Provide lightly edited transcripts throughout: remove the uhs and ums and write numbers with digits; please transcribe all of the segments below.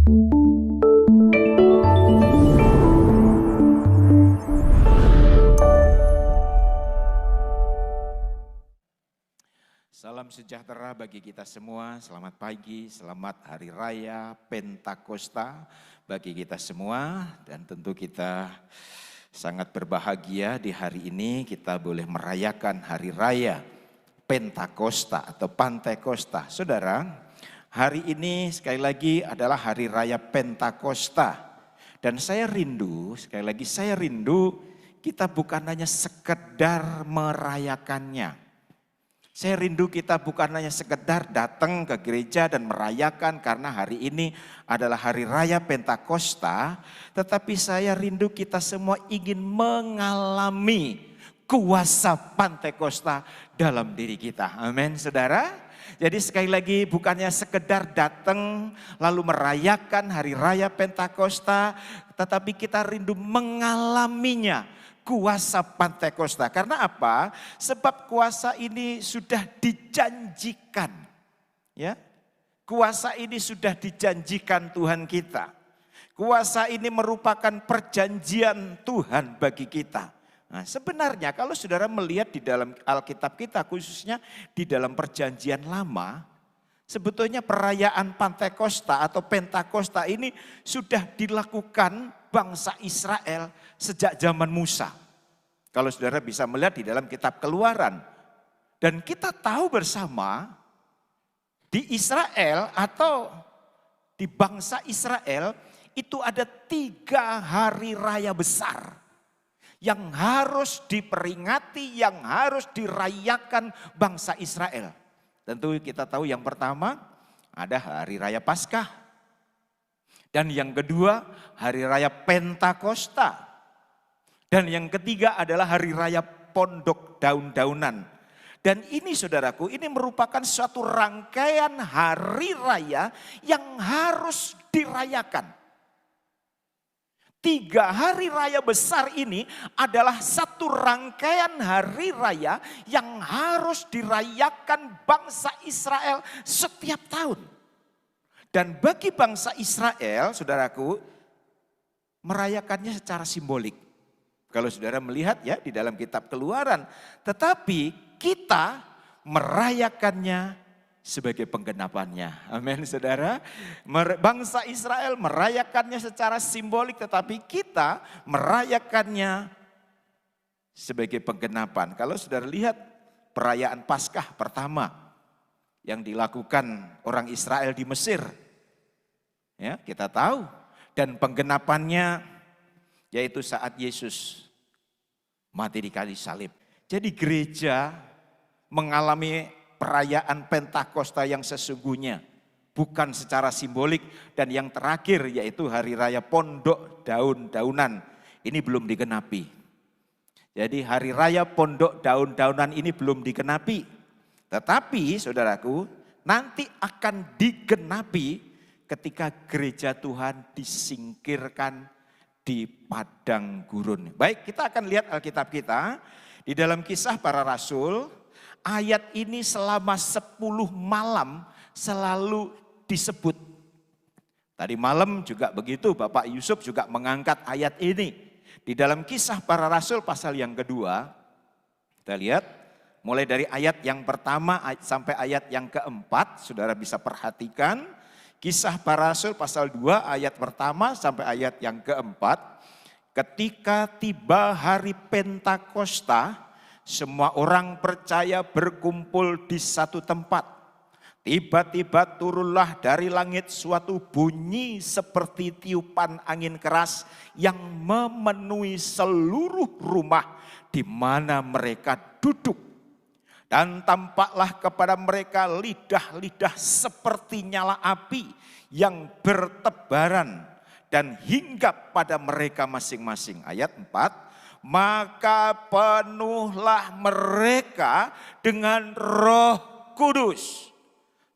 Salam sejahtera bagi kita semua, selamat pagi, selamat Hari Raya Pentakosta bagi kita semua. Dan tentu kita sangat berbahagia di hari ini kita boleh merayakan Hari Raya Pentakosta atau Pantekosta. Saudara, hari ini sekali lagi adalah Hari Raya Pentakosta. Dan saya rindu, sekali lagi saya rindu kita bukan hanya sekedar merayakannya. Saya rindu kita bukan hanya sekedar datang ke gereja dan merayakan karena hari ini adalah Hari Raya Pentakosta. Tetapi saya rindu kita semua ingin mengalami kuasa Pantekosta dalam diri kita. Amin, saudara. Jadi sekali lagi bukannya sekedar datang lalu merayakan Hari Raya Pentakosta. Tetapi kita rindu mengalaminya. Kuasa Pantekosta. Karena apa? Sebab kuasa ini sudah dijanjikan. Ya. Kuasa ini sudah dijanjikan Tuhan kita. Kuasa ini merupakan perjanjian Tuhan bagi kita. Nah, sebenarnya kalau saudara melihat di dalam Alkitab kita, khususnya di dalam perjanjian lama, sebetulnya perayaan Pantekosta atau Pentakosta ini sudah dilakukan bangsa Israel sejak zaman Musa. Kalau saudara bisa melihat di dalam kitab Keluaran. Dan kita tahu bersama di Israel atau di bangsa Israel itu ada 3 hari raya besar yang harus diperingati, yang harus dirayakan bangsa Israel. Tentu kita tahu yang pertama ada Hari Raya Paskah. Dan yang kedua Hari Raya Pentakosta. Dan yang ketiga adalah Hari Raya Pondok Daun-Daunan. Dan ini saudaraku, ini merupakan suatu rangkaian hari raya yang harus dirayakan. 3 hari raya besar ini adalah satu rangkaian hari raya yang harus dirayakan bangsa Israel setiap tahun. Dan bagi bangsa Israel, saudaraku, merayakannya secara simbolik. Kalau saudara melihat ya di dalam kitab Keluaran. Tetapi kita merayakannya sebagai penggenapannya. Amin, saudara. Bangsa Israel merayakannya secara simbolik, tetapi kita merayakannya sebagai penggenapan. Kalau saudara lihat perayaan Paskah pertama yang dilakukan orang Israel di Mesir. Ya, kita tahu. Dan penggenapannya yaitu saat Yesus mati di kayu salib. Jadi gereja mengalami perayaan Pentakosta yang sesungguhnya. Bukan secara simbolik. Dan yang terakhir yaitu Hari Raya Pondok Daun-Daunan. Ini belum digenapi. Jadi Hari Raya Pondok Daun-Daunan ini belum digenapi. Tetapi saudaraku nanti akan digenapi ketika gereja Tuhan disingkirkan di padang gurun. Baik, kita akan lihat Alkitab kita. Di dalam Kisah Para Rasul, ayat ini selama 10 malam selalu disebut. Tadi malam juga begitu, Bapak Yusuf juga mengangkat ayat ini. Di dalam Kisah Para Rasul pasal yang kedua, kita lihat mulai dari ayat yang pertama sampai ayat yang keempat, saudara bisa perhatikan. Kisah Para Rasul pasal 2 ayat pertama sampai ayat yang keempat. Ketika tiba hari Pentakosta, semua orang percaya berkumpul di satu tempat. Tiba-tiba turunlah dari langit suatu bunyi seperti tiupan angin keras yang memenuhi seluruh rumah di mana mereka duduk. Dan tampaklah kepada mereka lidah-lidah seperti nyala api yang bertebaran dan hinggap pada mereka masing-masing. Ayat 4, maka penuhlah mereka dengan Roh Kudus.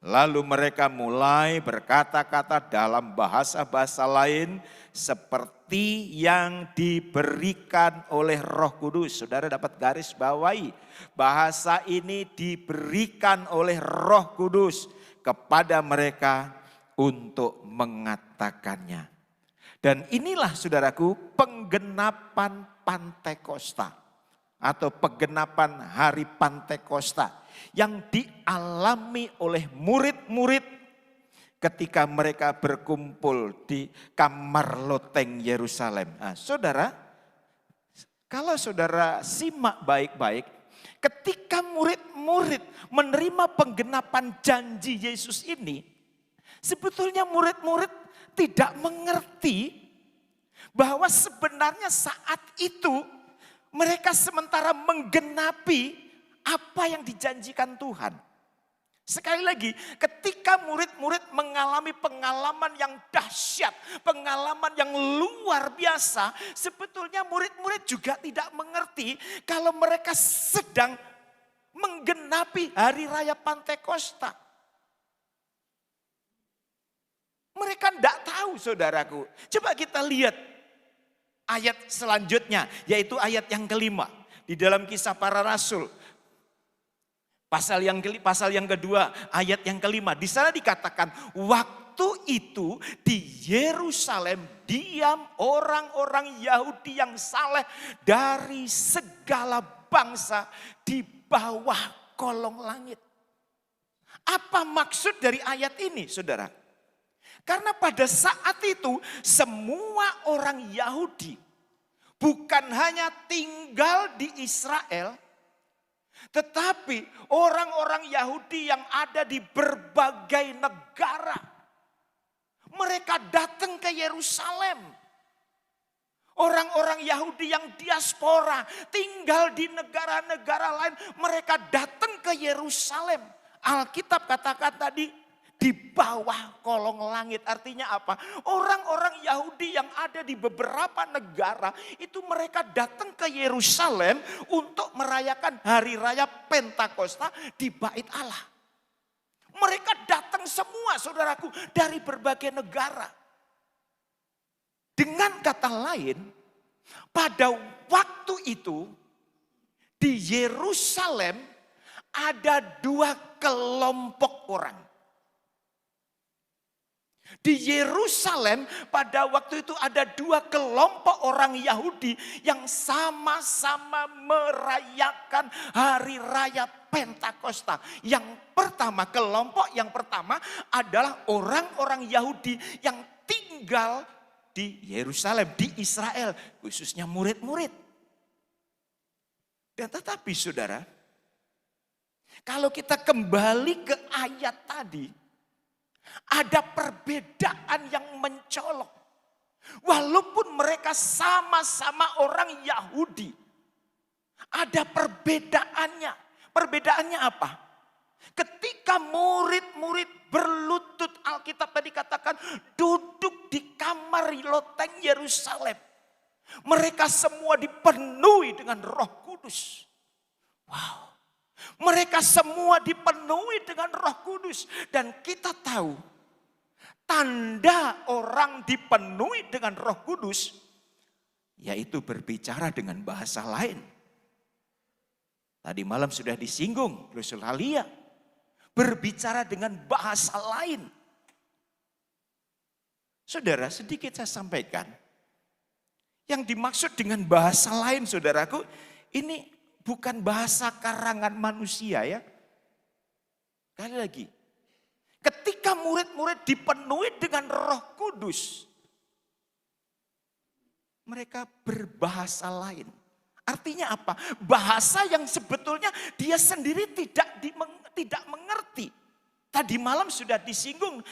Lalu mereka mulai berkata-kata dalam bahasa-bahasa lain seperti yang diberikan oleh Roh Kudus. Saudara dapat garis bawahi, bahasa ini diberikan oleh Roh Kudus kepada mereka untuk mengatakannya. Dan inilah saudaraku penggenapan Pantekosta atau penggenapan hari Pantekosta yang dialami oleh murid-murid ketika mereka berkumpul di kamar loteng Yerusalem. Nah, saudara, kalau saudara simak baik-baik, ketika murid-murid menerima penggenapan janji Yesus ini, sebetulnya murid-murid tidak mengerti bahwa sebenarnya saat itu mereka sementara menggenapi apa yang dijanjikan Tuhan. Sekali lagi, ketika murid-murid mengalami pengalaman yang dahsyat, pengalaman yang luar biasa, sebetulnya murid-murid juga tidak mengerti kalau mereka sedang menggenapi hari raya Pantekosta. Mereka tidak tahu, saudaraku. Coba kita lihat ayat selanjutnya, yaitu ayat yang kelima. Di dalam Kisah Para Rasul, pasal yang kedua, ayat yang kelima. Di sana dikatakan, waktu itu di Yerusalem diam orang-orang Yahudi yang saleh dari segala bangsa di bawah kolong langit. Apa maksud dari ayat ini, saudara? Karena pada saat itu semua orang Yahudi bukan hanya tinggal di Israel, tetapi orang-orang Yahudi yang ada di berbagai negara. Mereka datang ke Yerusalem. Orang-orang Yahudi yang diaspora tinggal di negara-negara lain, mereka datang ke Yerusalem. Alkitab katakan tadi, di bawah kolong langit. Artinya apa? Orang-orang Yahudi yang ada di beberapa negara itu mereka datang ke Yerusalem untuk merayakan hari raya Pentakosta di Bait Allah. Mereka datang semua, saudaraku, dari berbagai negara. Dengan kata lain, pada waktu itu di Yerusalem ada dua kelompok orang. Di Yerusalem pada waktu itu ada dua kelompok orang Yahudi yang sama-sama merayakan hari raya Pentakosta. Yang pertama, kelompok yang pertama adalah orang-orang Yahudi yang tinggal di Yerusalem, di Israel, khususnya murid-murid. Dan tetapi saudara, kalau kita kembali ke ayat tadi, ada perbedaan yang mencolok. Walaupun mereka sama-sama orang Yahudi, ada perbedaannya. Perbedaannya apa? Ketika murid-murid berlutut, Alkitab tadi katakan duduk di kamar loteng Yerusalem. Mereka semua dipenuhi dengan Roh Kudus. Wow. Mereka semua dipenuhi dengan Roh Kudus. Dan kita tahu tanda orang dipenuhi dengan Roh Kudus yaitu berbicara dengan bahasa lain. Tadi malam sudah disinggung glosolalia, berbicara dengan bahasa lain. Saudara, sedikit saya sampaikan. Yang dimaksud dengan bahasa lain, saudaraku, ini bukan bahasa karangan manusia ya. Sekali lagi, ketika murid-murid dipenuhi dengan Roh Kudus, mereka berbahasa lain. Artinya apa? Bahasa yang sebetulnya dia sendiri tidak mengerti. Tadi malam sudah disinggung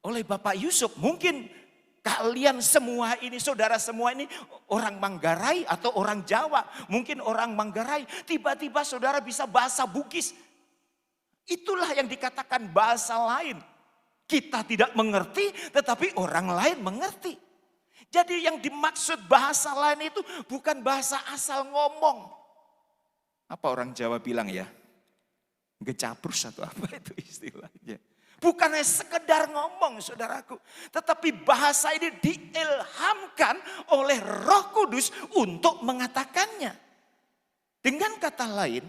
oleh Bapak Yusuf. Mungkin kalian semua ini, saudara semua ini orang Manggarai atau orang Jawa. Mungkin orang Manggarai, tiba-tiba saudara bisa bahasa Bugis. Itulah yang dikatakan bahasa lain. Kita tidak mengerti, tetapi orang lain mengerti. Jadi yang dimaksud bahasa lain itu bukan bahasa asal ngomong. Apa orang Jawa bilang ya? Gecaprus atau apa itu istilahnya. Bukan hanya sekedar ngomong, saudaraku. Tetapi bahasa ini diilhamkan oleh Roh Kudus untuk mengatakannya. Dengan kata lain,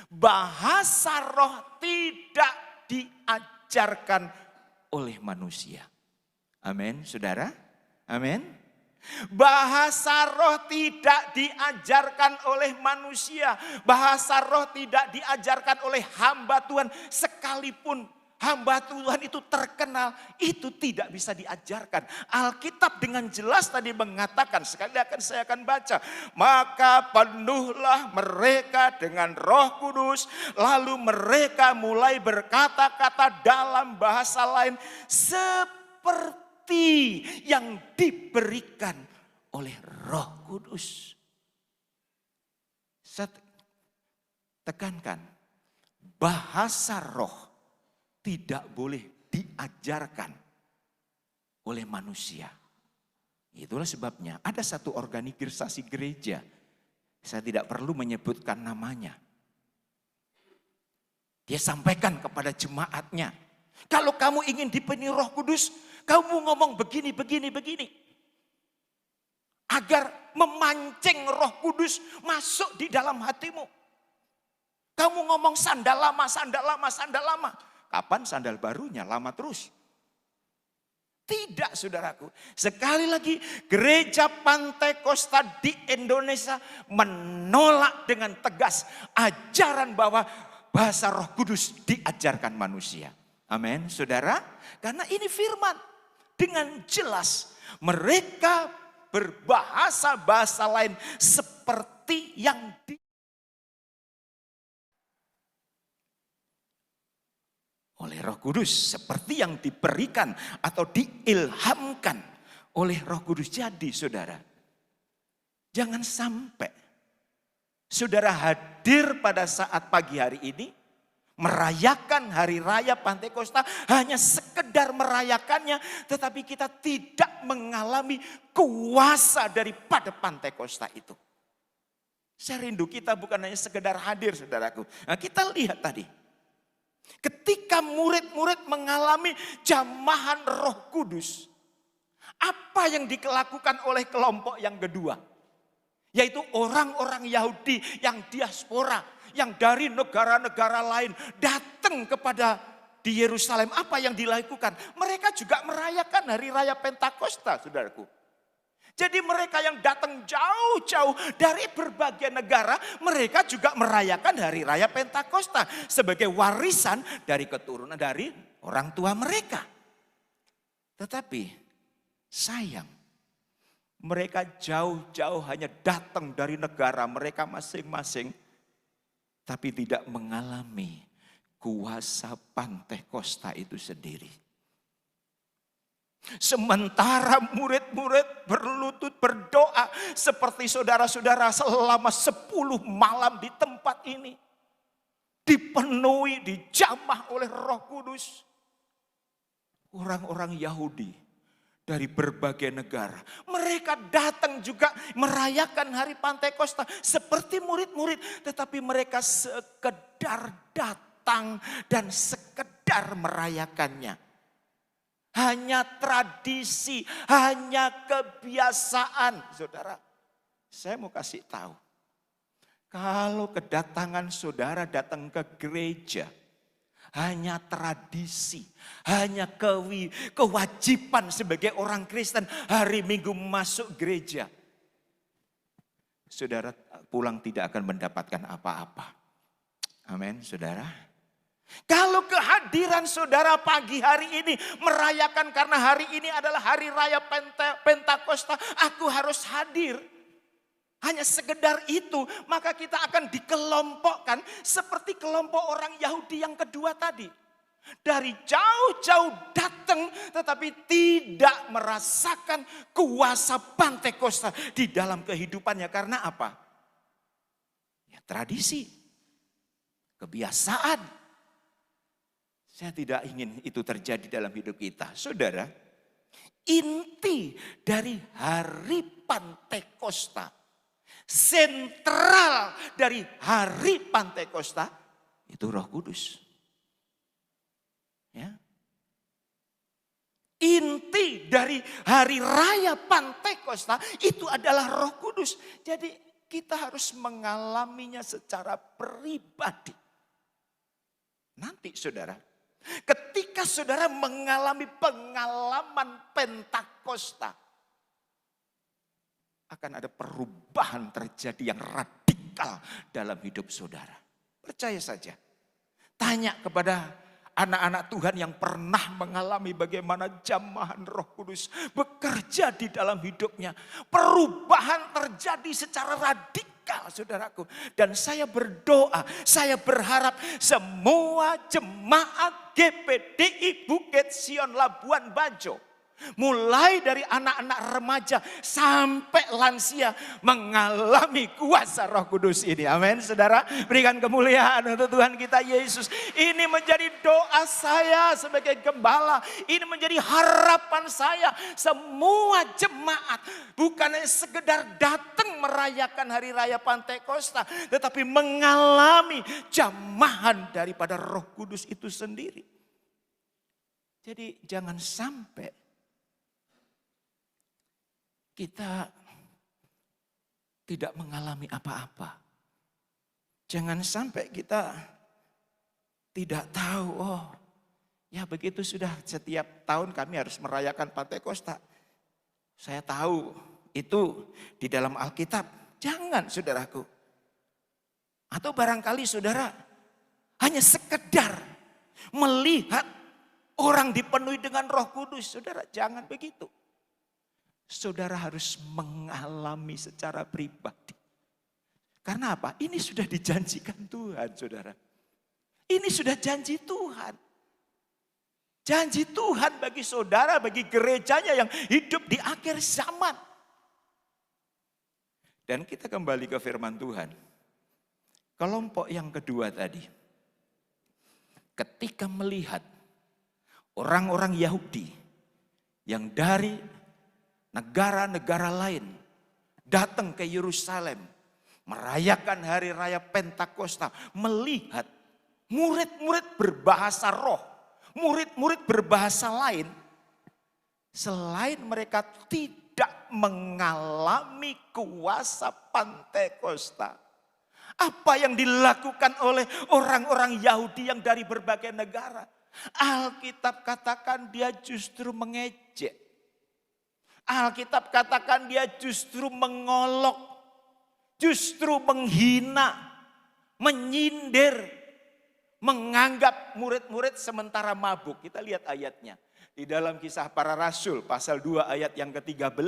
bahasa roh tidak diajarkan oleh manusia. Amin, saudara. Amin. Bahasa roh tidak diajarkan oleh manusia. Bahasa roh tidak diajarkan oleh hamba Tuhan. Sekalipun hamba Tuhan itu terkenal, itu tidak bisa diajarkan. Alkitab dengan jelas tadi mengatakan, sekali saya akan baca. Maka penuhlah mereka dengan Roh Kudus, lalu mereka mulai berkata-kata dalam bahasa lain seperti yang diberikan oleh Roh Kudus. Saya tekankan, bahasa roh tidak boleh diajarkan oleh manusia. Itulah sebabnya ada satu organisasi gereja, saya tidak perlu menyebutkan namanya. Dia sampaikan kepada jemaatnya, kalau kamu ingin dipenuhi Roh Kudus, kamu ngomong begini. Agar memancing Roh Kudus masuk di dalam hatimu. Kamu ngomong sandal lama. Kapan sandal barunya? Lama terus. Tidak, saudaraku. Sekali lagi, gereja Pantai Kosta di Indonesia menolak dengan tegas ajaran bahwa bahasa Roh Kudus diajarkan manusia. Amin, saudara. Karena ini firman. Dengan jelas mereka berbahasa-bahasa lain seperti yang oleh Roh Kudus, seperti yang diberikan atau diilhamkan oleh Roh Kudus. Jadi saudara, jangan sampai saudara hadir pada saat pagi hari ini merayakan hari raya Pantai Kosta, hanya sekedar merayakannya, tetapi kita tidak mengalami kuasa daripada Pantai Kosta itu. Saya rindu kita bukan hanya sekedar hadir, saudaraku. Nah, kita lihat tadi, ketika murid-murid mengalami jamahan Roh Kudus, apa yang dilakukan oleh kelompok yang kedua? Yaitu orang-orang Yahudi yang diaspora, yang dari negara-negara lain datang kepada di Yerusalem. Apa yang dilakukan? Mereka juga merayakan hari raya Pentakosta, saudaraku. Jadi mereka yang datang jauh-jauh dari berbagai negara, mereka juga merayakan hari raya Pentakosta sebagai warisan dari keturunan dari orang tua mereka. Tetapi sayang, mereka jauh-jauh hanya datang dari negara mereka masing-masing, tapi tidak mengalami kuasa Pantai Kosta itu sendiri. Sementara murid-murid berlutut berdoa seperti saudara-saudara selama 10 malam di tempat ini. Dipenuhi, dijamah oleh Roh Kudus. Orang-orang Yahudi dari berbagai negara, mereka datang juga merayakan hari Pantai Kosta seperti murid-murid, tetapi mereka sekedar datang dan sekedar merayakannya. Hanya tradisi, hanya kebiasaan. Saudara, saya mau kasih tahu, kalau kedatangan saudara datang ke gereja hanya tradisi, hanya kewajiban sebagai orang Kristen hari Minggu masuk gereja, saudara pulang tidak akan mendapatkan apa-apa. Amin, saudara. Kalau kehadiran saudara pagi hari ini merayakan karena hari ini adalah hari raya Pentakosta, aku harus hadir. Hanya sekedar itu, maka kita akan dikelompokkan seperti kelompok orang Yahudi yang kedua tadi. Dari jauh-jauh datang tetapi tidak merasakan kuasa Pantai Kosta di dalam kehidupannya. Karena apa? Ya, tradisi, kebiasaan. Saya tidak ingin itu terjadi dalam hidup kita. Saudara, inti dari hari Pantai Kosta, sentral dari hari Pantai Kosta itu Roh Kudus. Ya. Inti dari hari raya Pantai Kosta itu adalah Roh Kudus. Jadi kita harus mengalaminya secara pribadi. Nanti saudara, Ketika saudara mengalami pengalaman Pentakosta, akan ada perubahan terjadi yang radikal dalam hidup saudara. Percaya saja. Tanya kepada anak-anak Tuhan yang pernah mengalami bagaimana jamahan Roh Kudus bekerja di dalam hidupnya. Perubahan terjadi secara radikal, saudaraku. Dan saya berdoa, saya berharap semua jemaat GPDI Bukit Sion Labuan Bajo, mulai dari anak-anak remaja sampai lansia mengalami kuasa Roh Kudus ini. Amin, saudara. Berikan kemuliaan untuk Tuhan kita Yesus. Ini menjadi doa saya sebagai gembala. Ini menjadi harapan saya. Semua jemaat bukan sekedar datang merayakan hari raya Pentakosta, tetapi mengalami jamahan daripada Roh Kudus itu sendiri. Jadi jangan sampai kita tidak mengalami apa-apa. Jangan sampai kita tidak tahu, oh ya begitu sudah, setiap tahun kami harus merayakan Pentakosta. Saya tahu itu di dalam Alkitab. Jangan, saudaraku. Atau barangkali saudara hanya sekedar melihat orang dipenuhi dengan Roh Kudus. Saudara, jangan begitu. Saudara harus mengalami secara pribadi. Karena apa? Ini sudah dijanjikan Tuhan, saudara. Ini sudah janji Tuhan. Janji Tuhan bagi saudara, bagi gerejanya yang hidup di akhir zaman. Dan kita kembali ke firman Tuhan. Kelompok yang kedua tadi. Ketika melihat orang-orang Yahudi yang dari negara-negara lain datang ke Yerusalem merayakan hari raya Pentakosta, melihat murid-murid berbahasa roh, murid-murid berbahasa lain, selain mereka tidak mengalami kuasa Pentakosta, apa yang dilakukan oleh orang-orang Yahudi yang dari berbagai negara? Alkitab katakan dia justru mengejek. Alkitab katakan dia justru mengolok, justru menghina, menyindir, menganggap murid-murid sementara mabuk. Kita lihat ayatnya. Di dalam Kisah Para Rasul pasal 2 ayat yang ke-13.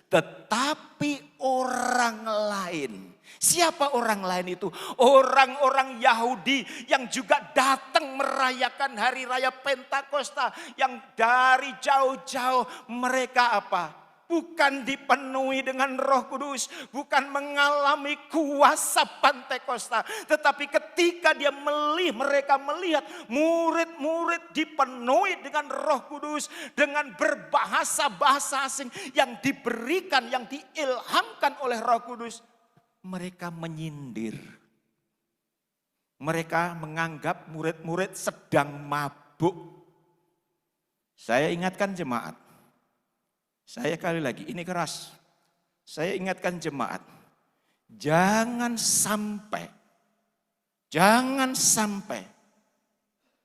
Tetapi orang lain. Siapa orang lain itu? Orang-orang Yahudi yang juga datang merayakan hari raya Pentakosta. Yang dari jauh-jauh mereka apa? Bukan dipenuhi dengan Roh Kudus, bukan mengalami kuasa Pentakosta, tetapi ketika mereka melihat murid-murid dipenuhi dengan Roh Kudus, dengan berbahasa-bahasa asing yang diberikan, yang diilhamkan oleh Roh Kudus, mereka menyindir. Mereka menganggap murid-murid sedang mabuk. Saya ingatkan jemaat. Saya kali lagi, ini keras. Saya ingatkan jemaat. Jangan sampai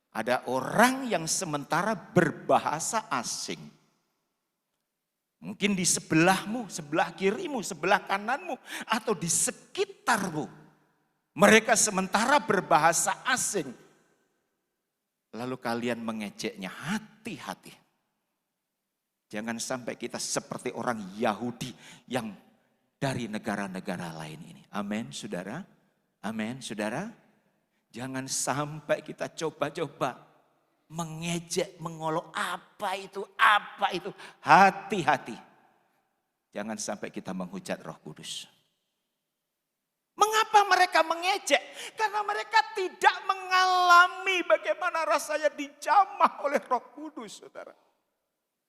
ada orang yang sementara berbahasa asing. Mungkin di sebelahmu, sebelah kirimu, sebelah kananmu, atau di sekitarmu. Mereka sementara berbahasa asing. Lalu kalian mengejeknya, hati-hati. Jangan sampai kita seperti orang Yahudi yang dari negara-negara lain ini. Amin, saudara. Amin, saudara. Jangan sampai kita coba-coba mengejek, mengolok apa itu. Hati-hati. Jangan sampai kita menghujat Roh Kudus. Mengapa mereka mengejek? Karena mereka tidak mengalami bagaimana rasanya dijamah oleh Roh Kudus, saudara.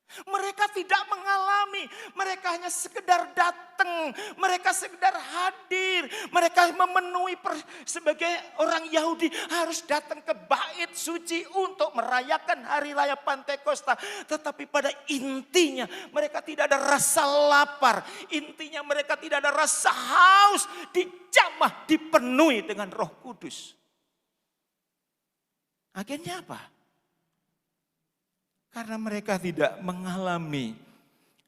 Mereka tidak mengalami, mereka hanya sekedar datang, mereka sekedar hadir, mereka memenuhi sebagai orang Yahudi harus datang ke bait suci untuk merayakan hari raya Pentakosta. Tetapi pada intinya mereka tidak ada rasa lapar, intinya mereka tidak ada rasa haus, dijamah, dipenuhi dengan Roh Kudus. Akhirnya apa? Karena mereka tidak mengalami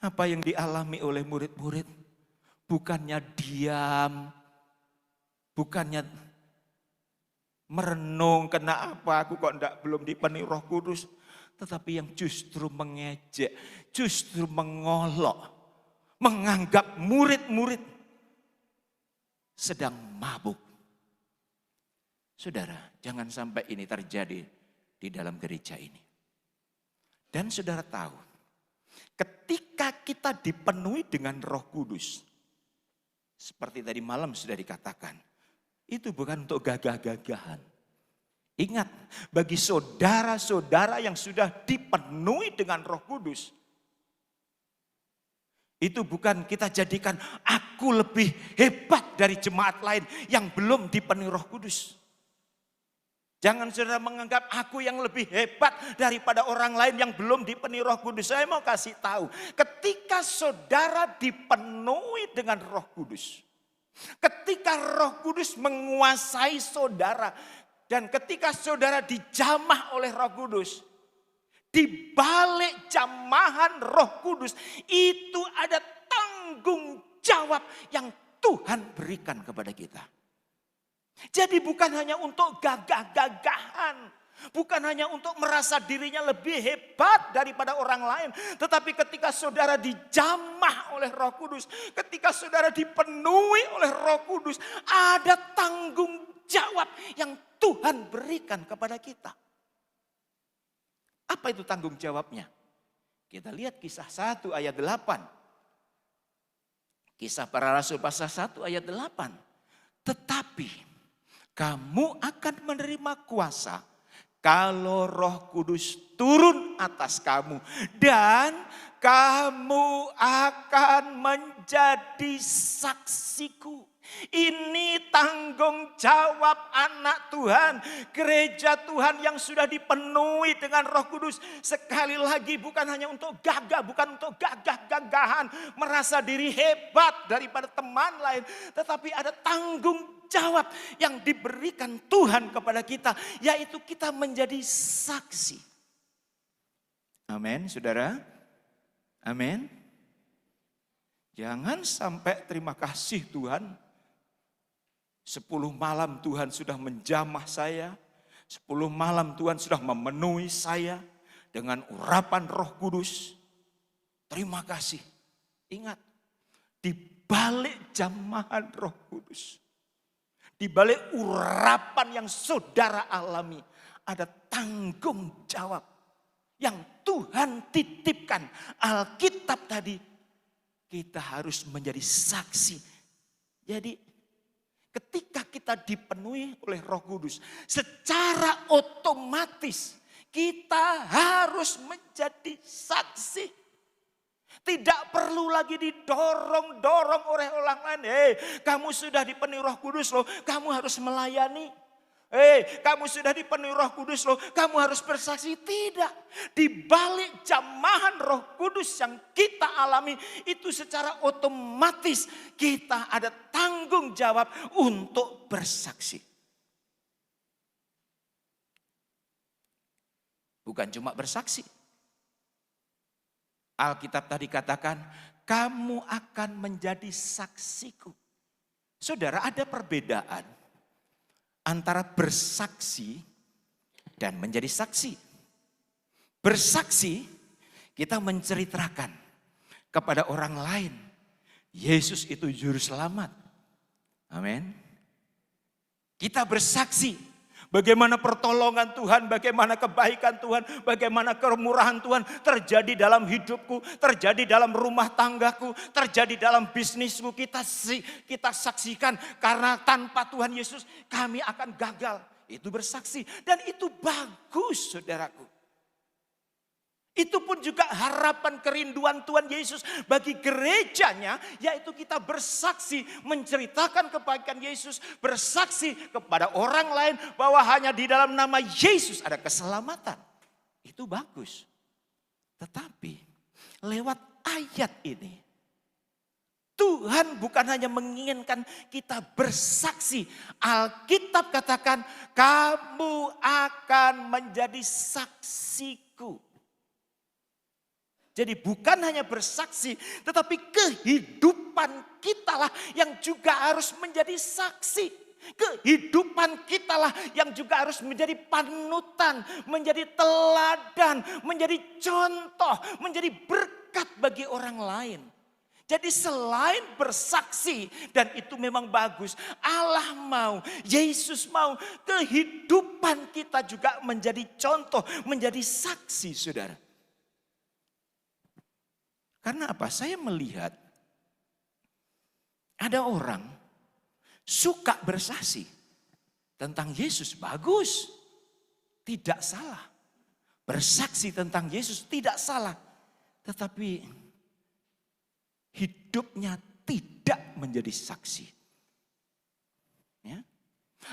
apa yang dialami oleh murid-murid. Bukannya diam, bukannya merenung, kenapa aku kok belum dipenuhi Roh Kudus. Tetapi yang justru mengejek, justru mengolok, menganggap murid-murid sedang mabuk. Saudara, jangan sampai ini terjadi di dalam gereja ini. Dan saudara tahu, ketika kita dipenuhi dengan Roh Kudus, seperti tadi malam sudah dikatakan, itu bukan untuk gagah-gagahan. Ingat, bagi saudara-saudara yang sudah dipenuhi dengan Roh Kudus, itu bukan kita jadikan aku lebih hebat dari jemaat lain yang belum dipenuhi Roh Kudus. Jangan saudara menganggap aku yang lebih hebat daripada orang lain yang belum dipenuhi Roh Kudus. Saya mau kasih tahu, ketika saudara dipenuhi dengan Roh Kudus, ketika Roh Kudus menguasai saudara, dan ketika saudara dijamah oleh Roh Kudus, di balik jamahan Roh Kudus itu ada tanggung jawab yang Tuhan berikan kepada kita. Jadi bukan hanya untuk gagah-gagahan, bukan hanya untuk merasa dirinya lebih hebat daripada orang lain. Tetapi ketika saudara dijamah oleh Roh Kudus, ketika saudara dipenuhi oleh Roh Kudus, ada tanggung jawab yang Tuhan berikan kepada kita. Apa itu tanggung jawabnya? Kita lihat kisah 1 ayat 8. Kisah para Rasul pasal 1 ayat 8. Tetapi kamu akan menerima kuasa kalau Roh Kudus turun atas kamu. Dan kamu akan menjadi saksiku. Ini tanggung jawab anak Tuhan, gereja Tuhan yang sudah dipenuhi dengan Roh Kudus. Sekali lagi bukan hanya untuk gagah, bukan untuk gagah-gagahan, merasa diri hebat daripada teman lain. Tetapi ada tanggung jawab yang diberikan Tuhan kepada kita, yaitu kita menjadi saksi. Amin, saudara. Amin. Jangan sampai terima kasih Tuhan. 10 malam Tuhan sudah menjamah saya. 10 malam Tuhan sudah memenuhi saya dengan urapan Roh Kudus. Terima kasih. Ingat, di balik jamahan Roh Kudus, di balik urapan yang saudara alami, ada tanggung jawab yang Tuhan titipkan. Alkitab tadi, kita harus menjadi saksi. Jadi ketika kita dipenuhi oleh Roh Kudus, secara otomatis kita harus menjadi saksi. Tidak perlu lagi didorong-dorong oleh orang lain. Kamu sudah dipenuhi Roh Kudus loh, kamu harus melayani. Kamu sudah dipenuhi Roh Kudus loh, kamu harus bersaksi. Tidak. Di balik jamahan Roh Kudus yang kita alami, itu secara otomatis kita ada tanggung jawab untuk bersaksi. Bukan cuma bersaksi. Alkitab tadi katakan, kamu akan menjadi saksiku. Saudara, ada perbedaan antara bersaksi dan menjadi saksi. Bersaksi, kita menceritakan kepada orang lain, Yesus itu juru selamat. Amin. Kita bersaksi bagaimana pertolongan Tuhan, bagaimana kebaikan Tuhan, bagaimana kemurahan Tuhan terjadi dalam hidupku, terjadi dalam rumah tanggaku, terjadi dalam bisnisku. Kita saksikan karena tanpa Tuhan Yesus kami akan gagal. Itu bersaksi dan itu bagus, saudaraku. Itu pun juga harapan kerinduan Tuhan Yesus bagi gerejanya, yaitu kita bersaksi menceritakan kebaikan Yesus, bersaksi kepada orang lain bahwa hanya di dalam nama Yesus ada keselamatan. Itu bagus. Tetapi lewat ayat ini, Tuhan bukan hanya menginginkan kita bersaksi. Alkitab katakan, kamu akan menjadi saksiku. Jadi bukan hanya bersaksi, tetapi kehidupan kitalah yang juga harus menjadi saksi. Kehidupan kitalah yang juga harus menjadi panutan, menjadi teladan, menjadi contoh, menjadi berkat bagi orang lain. Jadi selain bersaksi, dan itu memang bagus, Allah mau, Yesus mau, kehidupan kita juga menjadi contoh, menjadi saksi, saudara. Karena apa? Saya melihat ada orang suka bersaksi tentang Yesus, bagus, tidak salah. Bersaksi tentang Yesus tidak salah. Tetapi hidupnya tidak menjadi saksi. Ya.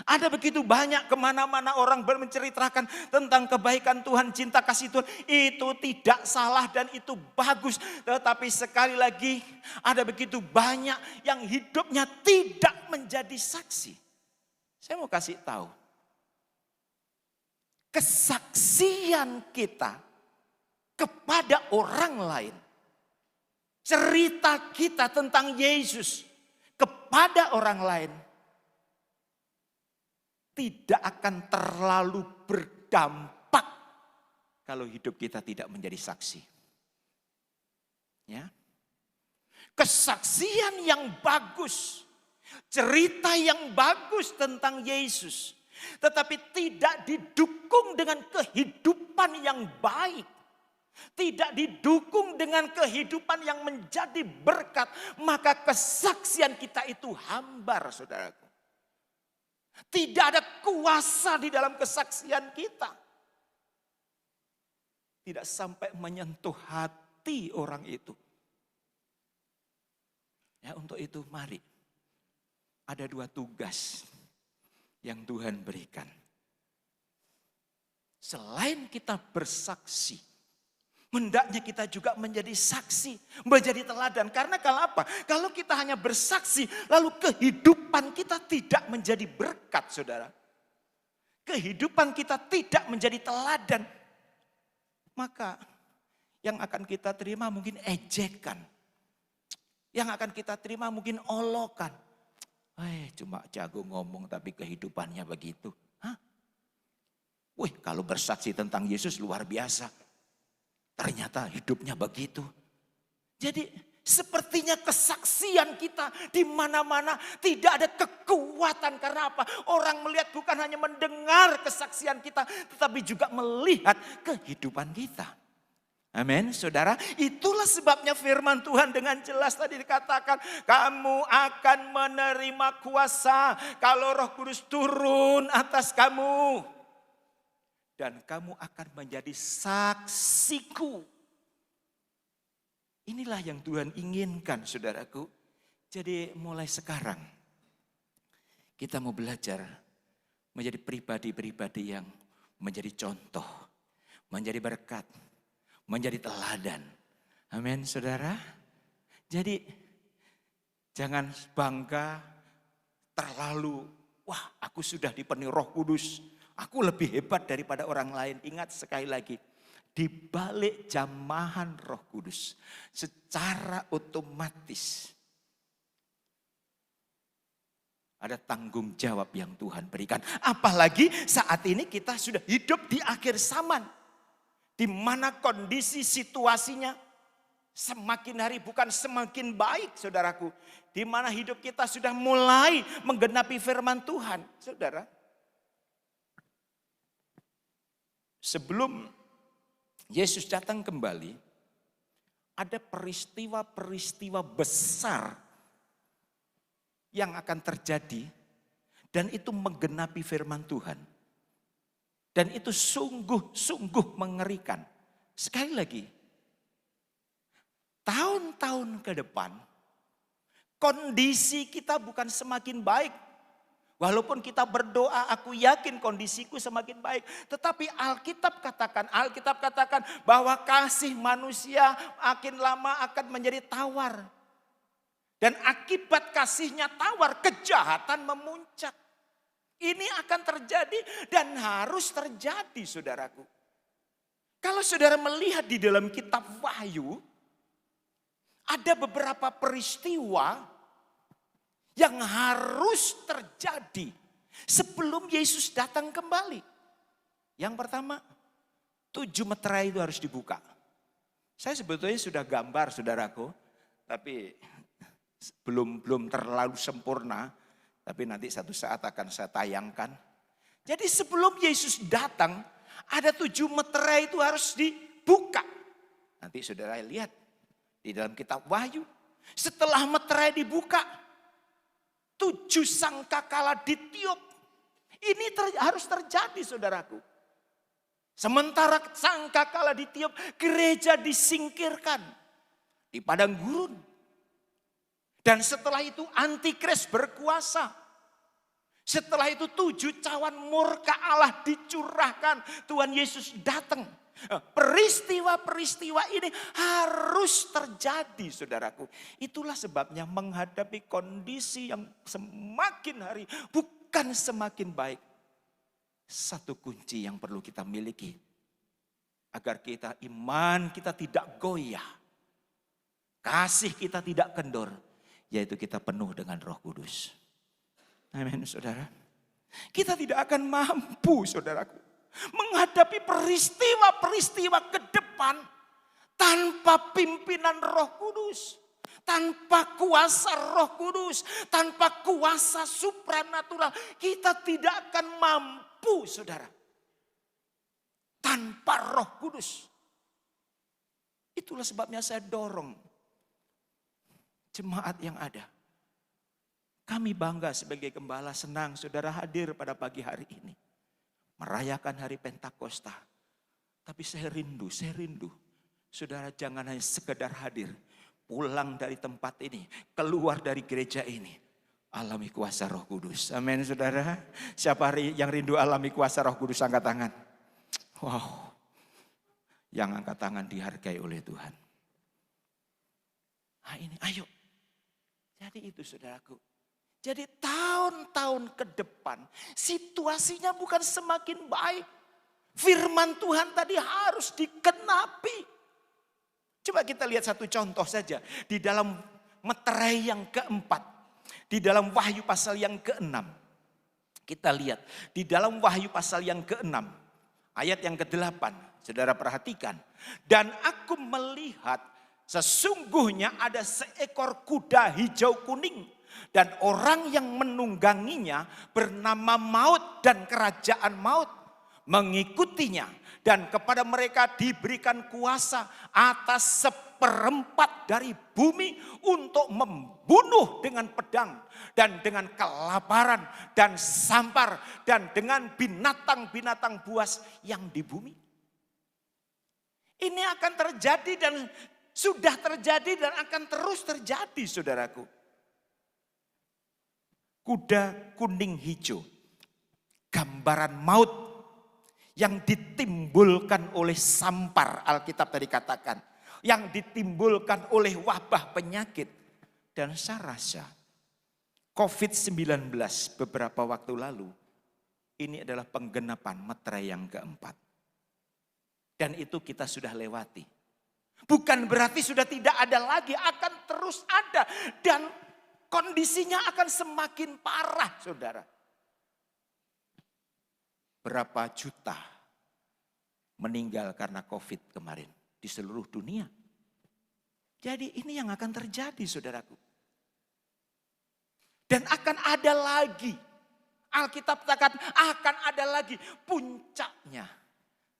Ada begitu banyak kemana-mana orang menceritakan tentang kebaikan Tuhan, cinta kasih Tuhan. Itu tidak salah dan itu bagus. Tetapi sekali lagi ada begitu banyak yang hidupnya tidak menjadi saksi. Saya mau kasih tahu. Kesaksian kita kepada orang lain. Cerita kita tentang Yesus kepada orang lain. Tidak akan terlalu berdampak kalau hidup kita tidak menjadi saksi. Ya. Kesaksian yang bagus, cerita yang bagus tentang Yesus, tetapi tidak didukung dengan kehidupan yang baik, tidak didukung dengan kehidupan yang menjadi berkat, maka kesaksian kita itu hambar, saudaraku. Tidak ada kuasa di dalam kesaksian kita. Tidak sampai menyentuh hati orang itu. Ya, untuk itu mari. Ada 2 tugas yang Tuhan berikan. Selain kita bersaksi, hendaknya kita juga menjadi saksi, menjadi teladan. Karena kalau apa? Kalau kita hanya bersaksi, lalu kehidupan kita tidak menjadi berkat, saudara. Kehidupan kita tidak menjadi teladan. Maka yang akan kita terima mungkin ejekan. Yang akan kita terima mungkin olokan. Cuma jago ngomong tapi kehidupannya begitu. Hah? Kalau bersaksi tentang Yesus luar biasa. Ternyata hidupnya begitu. Jadi sepertinya kesaksian kita di mana-mana tidak ada kekuatan. Karena apa? Orang melihat bukan hanya mendengar kesaksian kita, tetapi juga melihat kehidupan kita. Amin, saudara. Itulah sebabnya firman Tuhan dengan jelas tadi dikatakan, kamu akan menerima kuasa kalau Roh Kudus turun atas kamu. Dan kamu akan menjadi saksiku. Inilah yang Tuhan inginkan, saudaraku. Jadi mulai sekarang kita mau belajar menjadi pribadi-pribadi yang menjadi contoh, menjadi berkat, menjadi teladan. Amin, saudara. Jadi jangan bangga terlalu, wah aku sudah dipenuhi Roh Kudus. Aku lebih hebat daripada orang lain. Ingat sekali lagi, di balik jamahan Roh Kudus, secara otomatis ada tanggung jawab yang Tuhan berikan. Apalagi saat ini kita sudah hidup di akhir zaman, di mana kondisi situasinya semakin hari bukan semakin baik, saudaraku. Di mana hidup kita sudah mulai menggenapi firman Tuhan, saudara. Sebelum Yesus datang kembali, ada peristiwa-peristiwa besar yang akan terjadi dan itu menggenapi firman Tuhan. Dan itu sungguh-sungguh mengerikan. Sekali lagi, tahun-tahun ke depan, kondisi kita bukan semakin baik. Walaupun kita berdoa, aku yakin kondisiku semakin baik. Tetapi Alkitab katakan bahwa kasih manusia makin lama akan menjadi tawar. Dan akibat kasihnya tawar, kejahatan memuncak. Ini akan terjadi dan harus terjadi, saudaraku. Kalau saudara melihat di dalam kitab Wahyu, ada beberapa peristiwa yang harus terjadi sebelum Yesus datang kembali. Yang pertama, 7 meterai itu harus dibuka. Saya sebetulnya sudah gambar saudaraku, tapi belum terlalu sempurna. Tapi nanti satu saat akan saya tayangkan. Jadi sebelum Yesus datang, ada 7 meterai itu harus dibuka. Nanti saudara lihat di dalam kitab Wahyu. Setelah meterai dibuka, 7 sangkakala ditiup. Ini harus terjadi saudaraku. Sementara sangkakala ditiup, gereja disingkirkan di padang gurun. Dan setelah itu antikris berkuasa. Setelah itu 7 cawan murka Allah dicurahkan. Tuhan Yesus datang. Peristiwa-peristiwa ini harus terjadi saudaraku. Itulah sebabnya menghadapi kondisi yang semakin hari bukan semakin baik. Satu kunci yang perlu kita miliki. Agar iman kita tidak goyah. Kasih kita tidak kendor. Yaitu kita penuh dengan Roh Kudus. Amin saudara. Kita tidak akan mampu saudaraku. Menghadapi peristiwa-peristiwa ke depan. Tanpa pimpinan Roh Kudus. Tanpa kuasa Roh Kudus. Tanpa kuasa supranatural. Kita tidak akan mampu saudara. Tanpa Roh Kudus. Itulah sebabnya saya dorong jemaat yang ada. Kami bangga sebagai gembala, senang saudara hadir pada pagi hari ini. Merayakan hari Pentakosta. Tapi saya rindu. Saudara jangan hanya sekedar hadir. Pulang dari tempat ini, keluar dari gereja ini. Alami kuasa Roh Kudus. Amin saudara. Siapa yang rindu alami kuasa Roh Kudus, angkat tangan. Wow. Yang angkat tangan dihargai oleh Tuhan. Nah ini ayo. Jadi itu saudaraku. Jadi tahun-tahun ke depan situasinya bukan semakin baik. Firman Tuhan tadi harus dikenapi. Coba kita lihat satu contoh saja. Di dalam meterai yang keempat. Di dalam Wahyu pasal yang ke-6. Kita lihat di dalam Wahyu pasal yang ke-6. Ayat yang ke-8. Saudara perhatikan. Dan aku melihat sesungguhnya ada seekor kuda hijau kuning. Dan orang yang menungganginya bernama Maut dan kerajaan Maut mengikutinya. Dan kepada mereka diberikan kuasa atas 1/4 dari bumi untuk membunuh dengan pedang. Dan dengan kelaparan dan sampar dan dengan binatang-binatang buas yang di bumi. Ini akan terjadi dan sudah terjadi dan akan terus terjadi saudaraku. Kuda kuning hijau, gambaran maut yang ditimbulkan oleh sampar, Alkitab tadi katakan. Yang ditimbulkan oleh wabah penyakit. Dan saya rasa COVID-19 beberapa waktu lalu, ini adalah penggenapan meterai yang keempat. Dan itu kita sudah lewati. Bukan berarti sudah tidak ada lagi, akan terus ada. Dan kondisinya akan semakin parah saudara. Berapa juta meninggal karena COVID kemarin di seluruh dunia. Jadi ini yang akan terjadi saudaraku. Dan akan ada lagi. Alkitab katakan akan ada lagi puncaknya.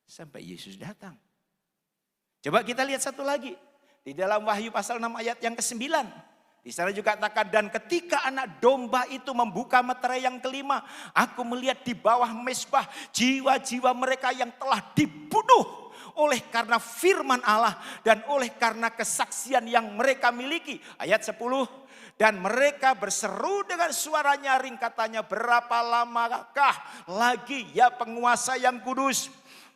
Sampai Yesus datang. Coba kita lihat satu lagi. Di dalam Wahyu pasal 6 ayat yang ke-9. Di sana juga katakan, dan ketika anak domba itu membuka meterai yang kelima. Aku melihat di bawah mezbah jiwa-jiwa mereka yang telah dibunuh. Oleh karena firman Allah dan oleh karena kesaksian yang mereka miliki. Ayat 10. Dan mereka berseru dengan suara nyaring katanya, berapa lamakah lagi ya penguasa yang kudus,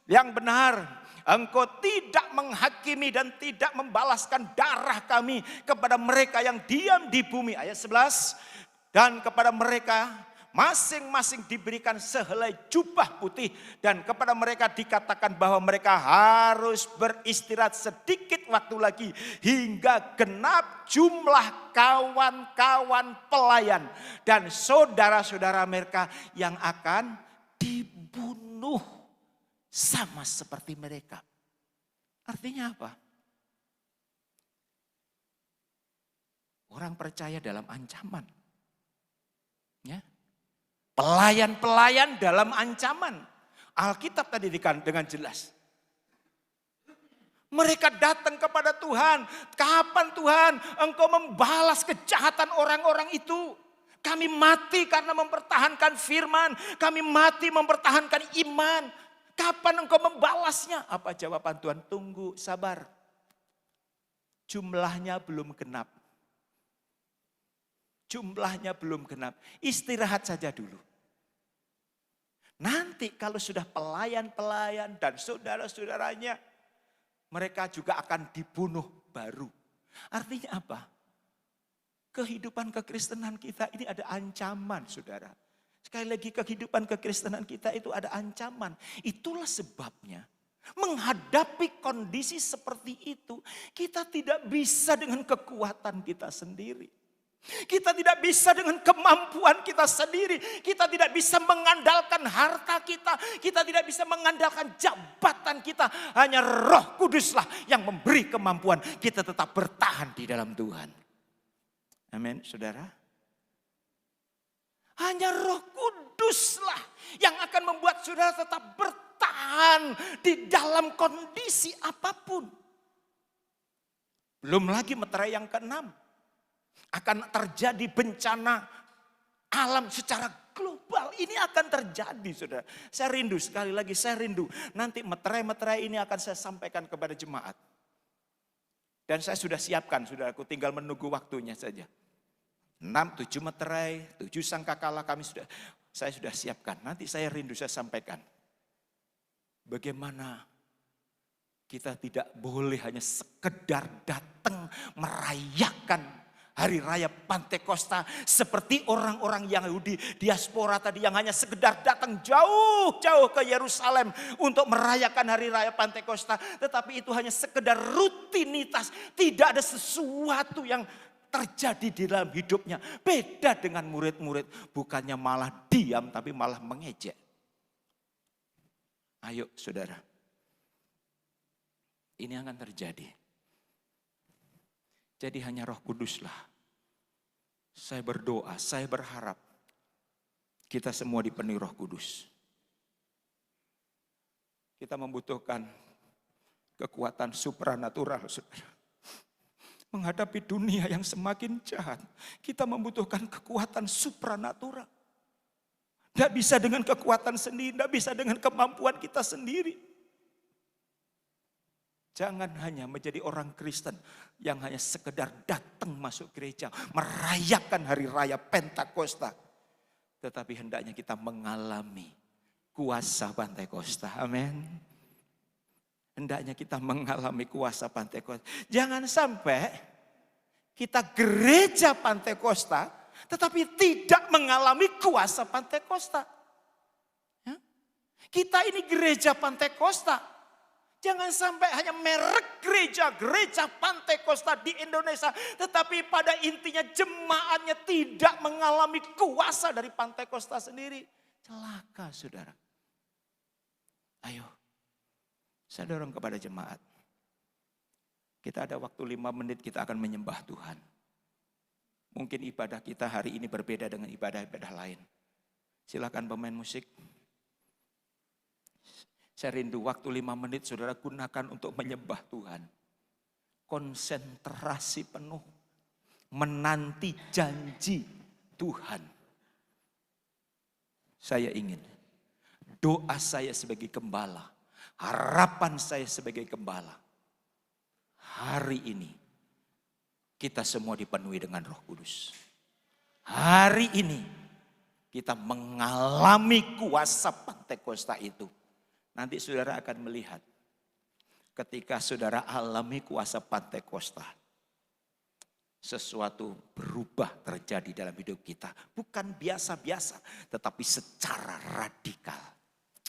yang benar, engkau tidak menghakimi dan tidak membalaskan darah kami kepada mereka yang diam di bumi. Ayat 11. Dan kepada mereka masing-masing diberikan sehelai jubah putih. Dan kepada mereka dikatakan bahwa mereka harus beristirahat sedikit waktu lagi. Hingga genap jumlah kawan-kawan pelayan. Dan saudara-saudara mereka yang akan dibunuh sama seperti mereka. Artinya apa? Orang percaya dalam ancaman. Ya. Pelayan-pelayan dalam ancaman. Alkitab tadi dengan jelas. Mereka datang kepada Tuhan. Kapan Tuhan Engkau membalas kejahatan orang-orang itu? Kami mati karena mempertahankan firman. Kami mati mempertahankan iman. Kapan Engkau membalasnya? Apa jawaban Tuhan? Tunggu, sabar. Jumlahnya belum genap. Jumlahnya belum genap. Istirahat saja dulu. Nanti kalau sudah pelayan-pelayan dan saudara-saudaranya, mereka juga akan dibunuh baru. Artinya apa? Kehidupan kekristenan kita ini ada ancaman, saudara. Sekali lagi, kehidupan kekristenan kita itu ada ancaman. Itulah sebabnya menghadapi kondisi seperti itu, kita tidak bisa dengan kekuatan kita sendiri. Kita tidak bisa dengan kemampuan kita sendiri. Kita tidak bisa mengandalkan harta kita. Kita tidak bisa mengandalkan jabatan kita. Hanya Roh Kuduslah yang memberi kemampuan kita tetap bertahan di dalam Tuhan. Amin, saudara. Hanya Roh Kuduslah yang akan membuat saudara tetap bertahan di dalam kondisi apapun. Belum lagi meterai yang keenam. Akan terjadi bencana alam secara global. Ini akan terjadi, saudara. Saya rindu, sekali lagi saya rindu. Nanti meterai-meterai ini akan saya sampaikan kepada jemaat. Dan saya sudah siapkan, saudaraku, tinggal menunggu waktunya saja. 6, 7 meterai, 7 sangkakala saya sudah siapkan. Nanti saya rindu saya sampaikan. Bagaimana kita tidak boleh hanya sekedar datang merayakan Hari Raya Pantekosta seperti orang-orang Yahudi diaspora tadi yang hanya sekedar datang jauh-jauh ke Yerusalem untuk merayakan Hari Raya Pantekosta. Tetapi itu hanya sekedar rutinitas. Tidak ada sesuatu yang terjadi di dalam hidupnya. Beda dengan murid-murid. Bukannya malah diam tapi malah mengejek. Ayo saudara. Ini akan terjadi. Jadi hanya Roh Kuduslah. Saya berdoa, saya berharap kita semua dipenuhi Roh Kudus. Kita membutuhkan kekuatan supranatural, saudara. Menghadapi dunia yang semakin jahat, kita membutuhkan kekuatan supranatural. Tidak bisa dengan kekuatan sendiri, tidak bisa dengan kemampuan kita sendiri. Jangan hanya menjadi orang Kristen yang hanya sekedar datang masuk gereja, merayakan Hari Raya Pentakosta. Tetapi hendaknya kita mengalami kuasa Pentakosta. Amin. Hendaknya kita mengalami kuasa Pentakosta. Jangan sampai kita gereja Pentakosta tetapi tidak mengalami kuasa Pentakosta. Ya? Kita ini gereja Pentakosta. Jangan sampai hanya merek gereja Pantekosta di Indonesia. Tetapi pada intinya jemaatnya tidak mengalami kuasa dari Pantekosta sendiri. Celaka, saudara. Ayo, saya dorong kepada jemaat. Kita ada waktu 5 menit, kita akan menyembah Tuhan. Mungkin ibadah kita hari ini berbeda dengan ibadah-ibadah lain. Silakan pemain musik. Saya rindu waktu 5 menit saudara gunakan untuk menyembah Tuhan. Konsentrasi penuh. Menanti janji Tuhan. Saya ingin doa saya sebagai gembala. Harapan saya sebagai gembala. Hari ini kita semua dipenuhi dengan Roh Kudus. Hari ini kita mengalami kuasa Pentakosta itu. Nanti saudara akan melihat ketika saudara alami kuasa Pentakosta. sesuatu berubah terjadi dalam hidup kita. Bukan biasa-biasa, tetapi secara radikal.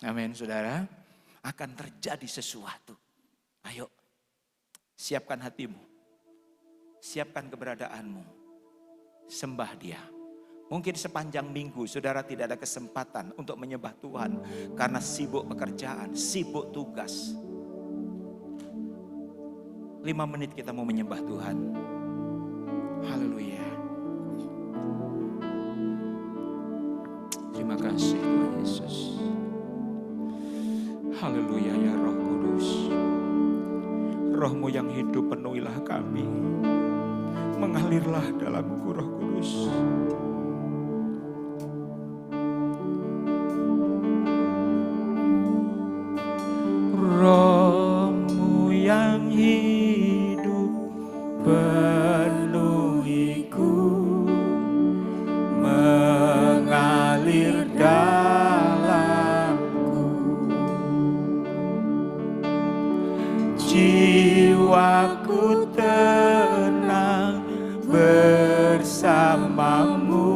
Amin, saudara. Akan terjadi sesuatu. Ayo, siapkan hatimu. Siapkan keberadaanmu. Sembah Dia. Mungkin sepanjang minggu saudara tidak ada kesempatan untuk menyembah Tuhan. Karena sibuk pekerjaan, sibuk tugas. 5 menit kita mau menyembah Tuhan. Haleluya. Terima kasih Tuhan Yesus. Haleluya ya Roh Kudus. Roh-Mu yang hidup penuhilah kami. Mengalirlah dalamku Roh Kudus. Roh-Mu yang hidup penuhiku, mengalir dalamku. Jiwaku tenang bersamamu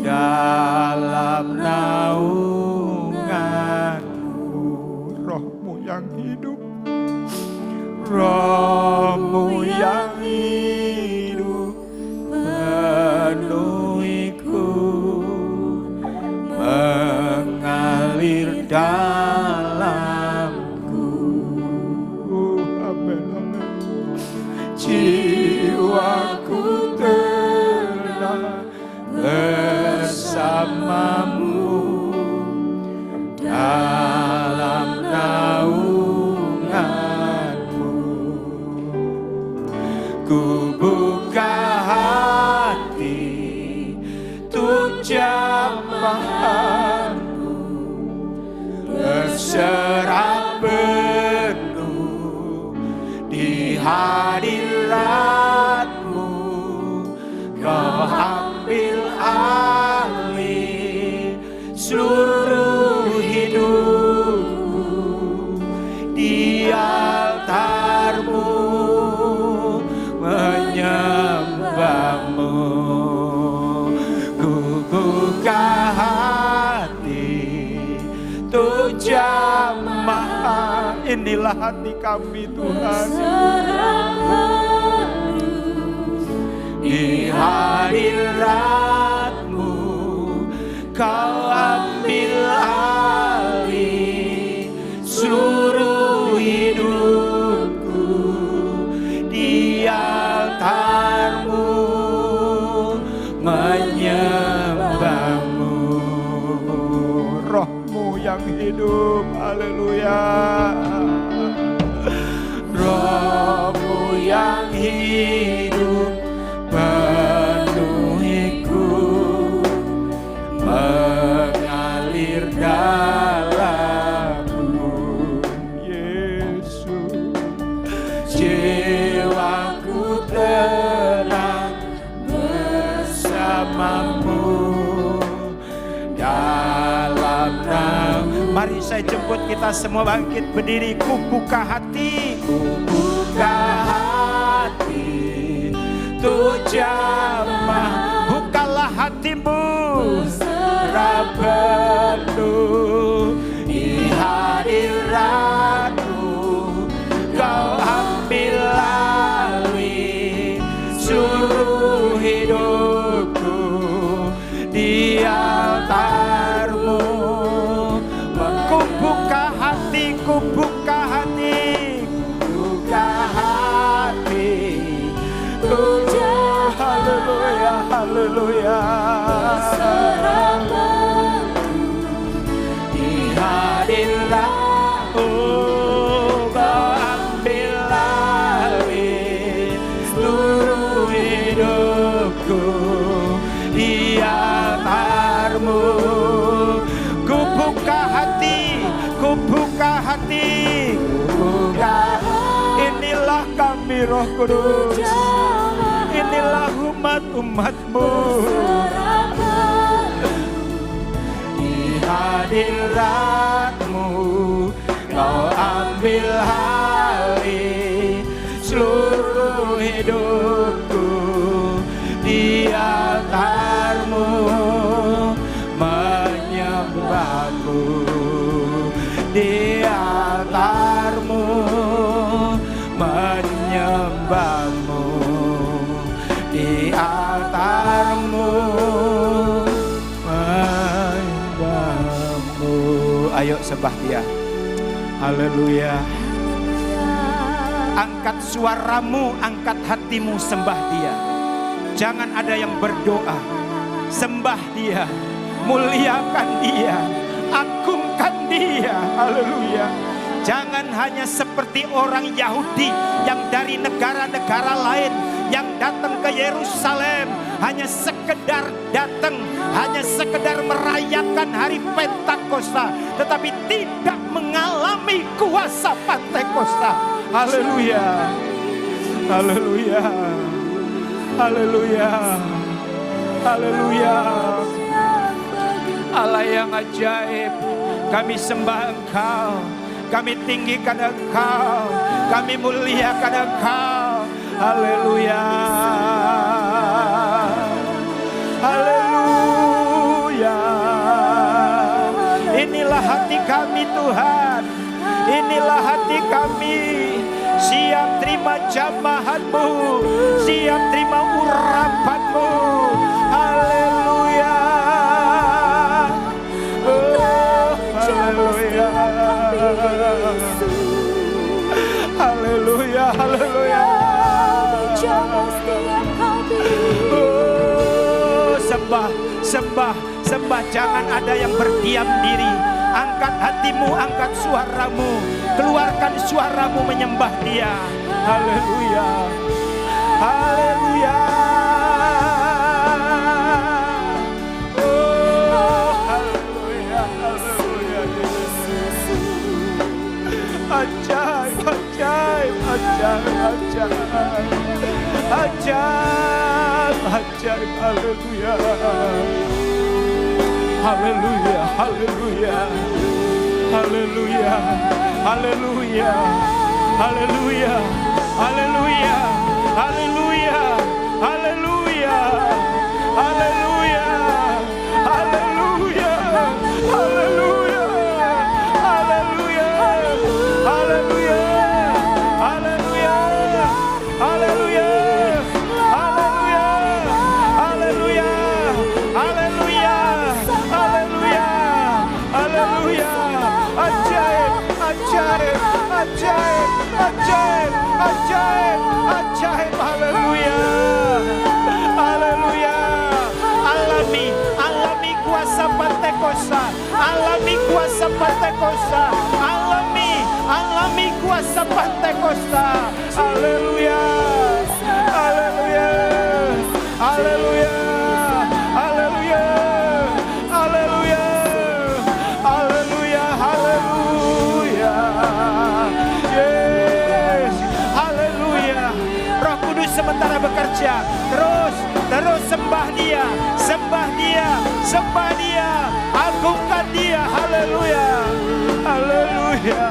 dalam naunganmu. Roh-Mu yang hidup, Roh-Mu yang hidup penuhiku, mengalir dalamku. Amin, amin. Jiwaku tenang bersamamu dalam naunganmu. Ku buka hati untuk jamahanmu, berserah penuh di hadiratmu. Kau ambil alih seluruh hidupku di altarmu, menyembahmu. Ku buka hati untuk jamaah. Inilah hati kami Tuhan. Di hadiratmu Kau ambil alih seluruh hidupku di altarmu, menyembahmu. Roh-Mu yang hidup, haleluya. Roh-Mu yang hidup penuhiku, mengalir dalamku. Yesus, jiwaku tenang bersamamu dalam nama. Mari saya jemput kita semua bangkit berdiri. Ku buka hati, ku buka hati untuk jamah. Bukalah hatimu, penuh di hadiratmu. Kau ambil alih seluruh hidupku di altarmu. Ku buka hati, ku buka hati, buka hati. Haleluya, haleluya. Di hadiratmu Kau ambil alih seluruh hidupku di altarmu. Ku buka hati, ku buka hati, ku buka. Inilah kami Roh Kudus, inilah umat-umat-Mu. Di hadiratmu Kau ambil alih seluruh hidup. hidupku di altar-Mu, menyembah-Mu di altar-Mu, menyembah-Mu di altar-Mu, menyembah-Mu. Ayo sembah Dia. Haleluya. Angkat suaramu, angkat hatimu, sembah Dia. Jangan ada yang berdoa. Sembah Dia, muliakan Dia, agungkan Dia. Haleluya. Jangan hanya seperti orang Yahudi yang dari negara-negara lain yang datang ke Yerusalem hanya sekedar datang, hanya sekedar merayakan hari Pentakosta, tetapi tidak mengalami kuasa Pentakosta. Haleluya. Haleluya. Haleluya. Haleluya. Allah yang ajaib, kami sembah Engkau, kami tinggikan Engkau, kami muliakan Engkau. Haleluya. Haleluya. Inilah hati kami Tuhan, inilah hati kami, siap terima jamahan-Mu, siap terima urapan-Mu. Haleluya. Oh, haleluya. Haleluya, haleluya. Oh, sembah, sembah, sembah. Jangan ada yang berdiam diri. Angkat hatimu, angkat suaramu, keluarkan suaramu menyembah Dia. Haleluya. Haleluya. Oh, haleluya, haleluya. Ajaib, ajaib, ajaib, ajaib. Ajaib, ajaib, haleluya. Haleluya, haleluya. Haleluya, haleluya. Haleluya, haleluya. Haleluya, haleluya. Haleluya, haleluya. Haleluya. Haleluya. Haleluya. Haleluya. Haleluya. Haleluya. Haleluya. Haleluya. Haleluya. Haleluya. Ajaib, ajaib, ajaib, ajaib, ajaib, ajaib. Haleluya. Haleluya. Alami, alami kuasa Pentakosta. Alami kuasa Pentakosta. Alami, alami kuasa Pentakosta. Haleluya. Haleluya. Haleluya. Haleluya. Haleluya. Haleluya. Haleluya. Yes. Haleluya. Roh Kudus sementara bekerja. Terus sembah Dia, sembah Dia, sembah Dia, agungkan Dia. Haleluya. Haleluya.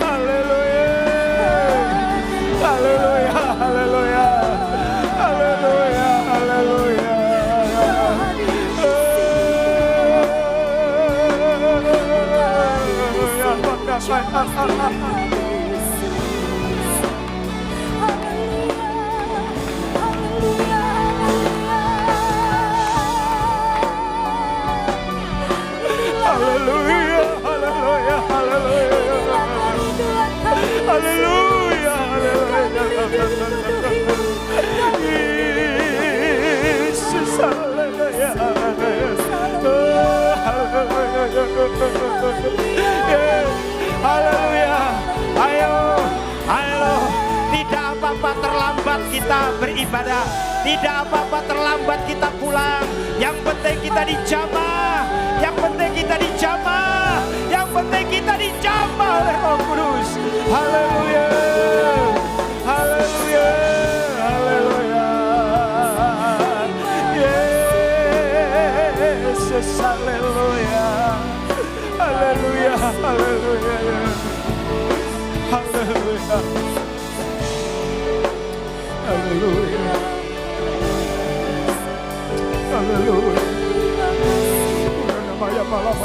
Haleluya. Haleluya. Haleluya. Haleluya. Haleluya. Haleluya, haleluya, haleluya. Haleluya, Yesus, haleluya. Haleluya. Ayo, ayo. Tidak apa-apa terlambat kita beribadah. Tidak apa-apa terlambat kita pulang. Yang penting kita dijamah. Yang penting kita dijamah. Yang penting kita dijamah oleh Roh Kudus. Haleluya. Haleluya. Haleluya. Yesus, haleluya. Haleluya. Haleluya. Haleluya. Haleluya. Haleluya. Namanya malam